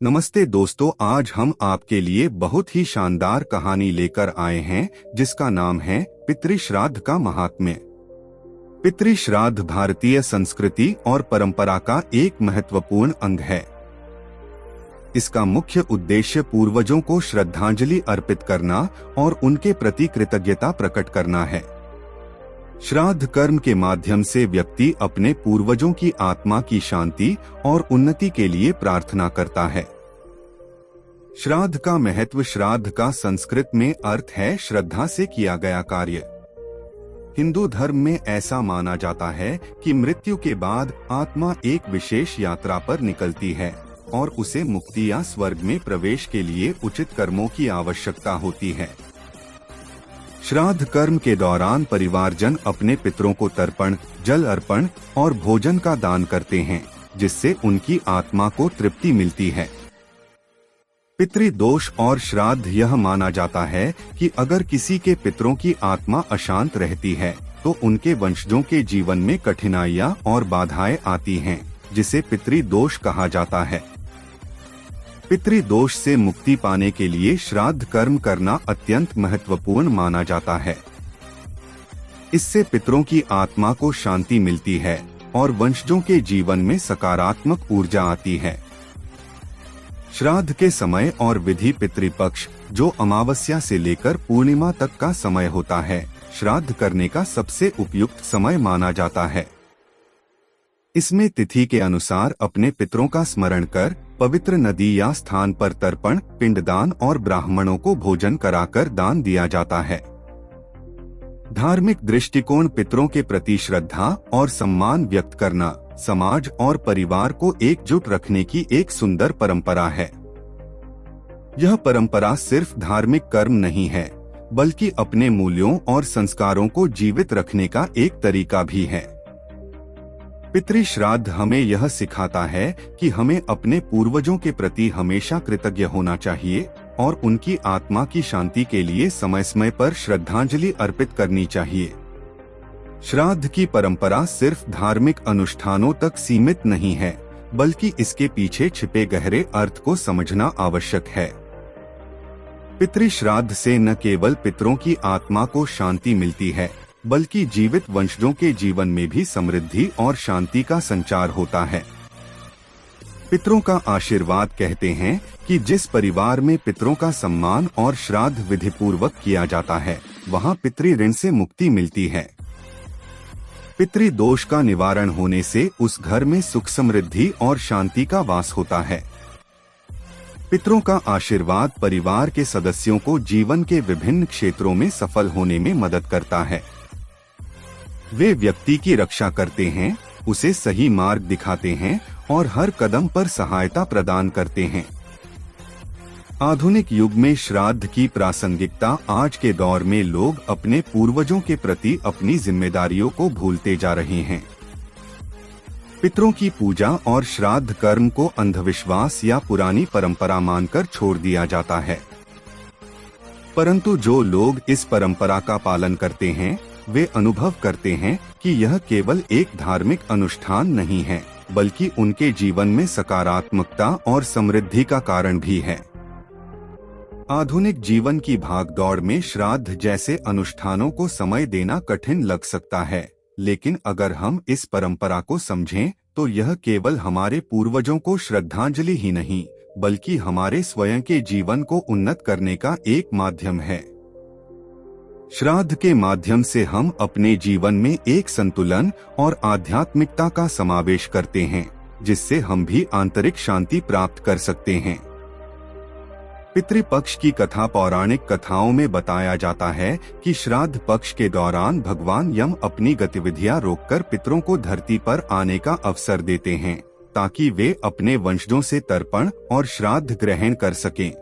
नमस्ते दोस्तों, आज हम आपके लिए बहुत ही शानदार कहानी लेकर आए हैं जिसका नाम है पितृ श्राद्ध का महात्म्य। पितृ श्राद्ध भारतीय संस्कृति और परंपरा का एक महत्वपूर्ण अंग है। इसका मुख्य उद्देश्य पूर्वजों को श्रद्धांजलि अर्पित करना और उनके प्रति कृतज्ञता प्रकट करना है। श्राद्ध कर्म के माध्यम से व्यक्ति अपने पूर्वजों की आत्मा की शांति और उन्नति के लिए प्रार्थना करता है। श्राद्ध का महत्व। श्राद्ध का संस्कृत में अर्थ है श्रद्धा से किया गया कार्य। हिंदू धर्म में ऐसा माना जाता है कि मृत्यु के बाद आत्मा एक विशेष यात्रा पर निकलती है और उसे मुक्ति या स्वर्ग में प्रवेश के लिए उचित कर्मों की आवश्यकता होती है। श्राद्ध कर्म के दौरान परिवारजन अपने पितरों को तर्पण, जल अर्पण और भोजन का दान करते हैं, जिससे उनकी आत्मा को तृप्ति मिलती है। पितृदोष और श्राद्ध। यह माना जाता है कि अगर किसी के पितरों की आत्मा अशांत रहती है तो उनके वंशजों के जीवन में कठिनाइयां और बाधाएं आती हैं, जिसे पितृदोष कहा जाता है। पितृदोष से मुक्ति पाने के लिए श्राद्ध कर्म करना अत्यंत महत्वपूर्ण माना जाता है। इससे पितरों की आत्मा को शांति मिलती है और वंशजों के जीवन में सकारात्मक ऊर्जा आती है। श्राद्ध के समय और विधि। पितृपक्ष, जो अमावस्या से लेकर पूर्णिमा तक का समय होता है, श्राद्ध करने का सबसे उपयुक्त समय माना जाता है। इसमें तिथि के अनुसार अपने पितरों का स्मरण कर पवित्र नदी या स्थान पर तर्पण, पिंडदान और ब्राह्मणों को भोजन कराकर दान दिया जाता है। धार्मिक दृष्टिकोण। पितरों के प्रति श्रद्धा और सम्मान व्यक्त करना समाज और परिवार को एकजुट रखने की एक सुंदर परंपरा है। यह परंपरा सिर्फ धार्मिक कर्म नहीं है, बल्कि अपने मूल्यों और संस्कारों को जीवित रखने का एक तरीका भी है। पितृ श्राद्ध हमें यह सिखाता है कि हमें अपने पूर्वजों के प्रति हमेशा कृतज्ञ होना चाहिए और उनकी आत्मा की शांति के लिए समय समय पर श्रद्धांजलि अर्पित करनी चाहिए। श्राद्ध की परंपरा सिर्फ धार्मिक अनुष्ठानों तक सीमित नहीं है, बल्कि इसके पीछे छिपे गहरे अर्थ को समझना आवश्यक है। पितृ श्राद्ध से न केवल पितरों की आत्मा को शांति मिलती है, बल्कि जीवित वंशजों के जीवन में भी समृद्धि और शांति का संचार होता है। पितरों का आशीर्वाद। कहते हैं कि जिस परिवार में पितरों का सम्मान और श्राद्ध विधि पूर्वक किया जाता है, वहां पितृ ऋण से मुक्ति मिलती है। पितृदोष का निवारण होने से उस घर में सुख, समृद्धि और शांति का वास होता है। पितरों का आशीर्वाद परिवार के सदस्यों को जीवन के विभिन्न क्षेत्रों में सफल होने में मदद करता है। वे व्यक्ति की रक्षा करते हैं, उसे सही मार्ग दिखाते हैं और हर कदम पर सहायता प्रदान करते हैं। आधुनिक युग में श्राद्ध की प्रासंगिकता। आज के दौर में लोग अपने पूर्वजों के प्रति अपनी जिम्मेदारियों को भूलते जा रहे हैं। पितरों की पूजा और श्राद्ध कर्म को अंधविश्वास या पुरानी परंपरा मानकर छोड़ दिया जाता है। परंतु जो लोग इस परंपरा का पालन करते हैं, वे अनुभव करते हैं कि यह केवल एक धार्मिक अनुष्ठान नहीं है, बल्कि उनके जीवन में सकारात्मकता और समृद्धि का कारण भी है। आधुनिक जीवन की भागदौड़ में श्राद्ध जैसे अनुष्ठानों को समय देना कठिन लग सकता है, लेकिन अगर हम इस परंपरा को समझें तो यह केवल हमारे पूर्वजों को श्रद्धांजलि ही नहीं, बल्कि हमारे स्वयं के जीवन को उन्नत करने का एक माध्यम है। श्राद्ध के माध्यम से हम अपने जीवन में एक संतुलन और आध्यात्मिकता का समावेश करते हैं, जिससे हम भी आंतरिक शांति प्राप्त कर सकते हैं। पितृपक्ष की कथा। पौराणिक कथाओं में बताया जाता है कि श्राद्ध पक्ष के दौरान भगवान यम अपनी गतिविधियां रोककर पितरों को धरती पर आने का अवसर देते हैं, ताकि वे अपने वंशजों से तर्पण और श्राद्ध ग्रहण कर सकें।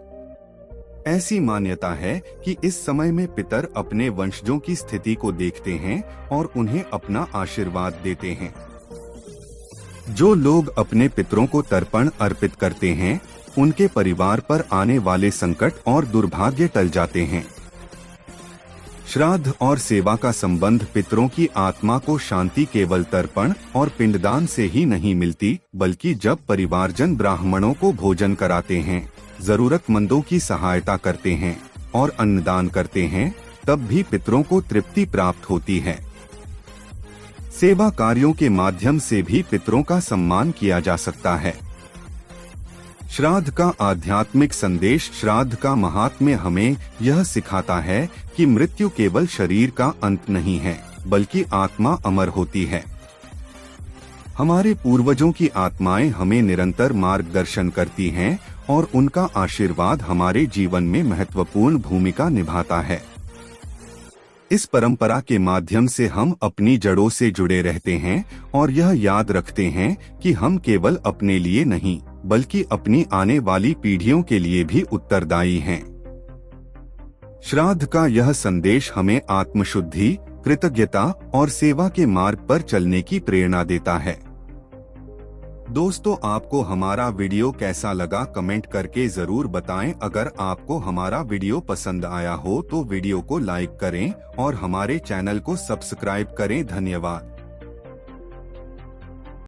ऐसी मान्यता है कि इस समय में पितर अपने वंशजों की स्थिति को देखते हैं और उन्हें अपना आशीर्वाद देते हैं। जो लोग अपने पितरों को तर्पण अर्पित करते हैं, उनके परिवार पर आने वाले संकट और दुर्भाग्य टल जाते हैं। श्राद्ध और सेवा का संबंध पितरों की आत्मा को शांति केवल तर्पण और पिंडदान से ही नहीं मिलती, बल्कि जब परिवारजन ब्राह्मणों को भोजन कराते हैं, जरूरतमंदों की सहायता करते हैं और अन्नदान करते हैं, तब भी पितरों को तृप्ति प्राप्त होती है। सेवा कार्यों के माध्यम से भी पितरों का सम्मान किया जा सकता है। श्राद्ध का आध्यात्मिक संदेश। श्राद्ध का महात्म्य हमें यह सिखाता है कि मृत्यु केवल शरीर का अंत नहीं है, बल्कि आत्मा अमर होती है। हमारे पूर्वजों की आत्माएं हमें निरंतर मार्गदर्शन करती हैं और उनका आशीर्वाद हमारे जीवन में महत्वपूर्ण भूमिका निभाता है। इस परंपरा के माध्यम से हम अपनी जड़ों से जुड़े रहते हैं और यह याद रखते हैं कि हम केवल अपने लिए नहीं, बल्कि अपनी आने वाली पीढ़ियों के लिए भी उत्तरदायी हैं। श्राद्ध का यह संदेश हमें आत्मशुद्धि, कृतज्ञता और सेवा के मार्ग पर चलने की प्रेरणा देता है। दोस्तों, आपको हमारा वीडियो कैसा लगा कमेंट करके जरूर बताएं। अगर आपको हमारा वीडियो पसंद आया हो तो वीडियो को लाइक करें और हमारे चैनल को सब्सक्राइब करें। धन्यवाद।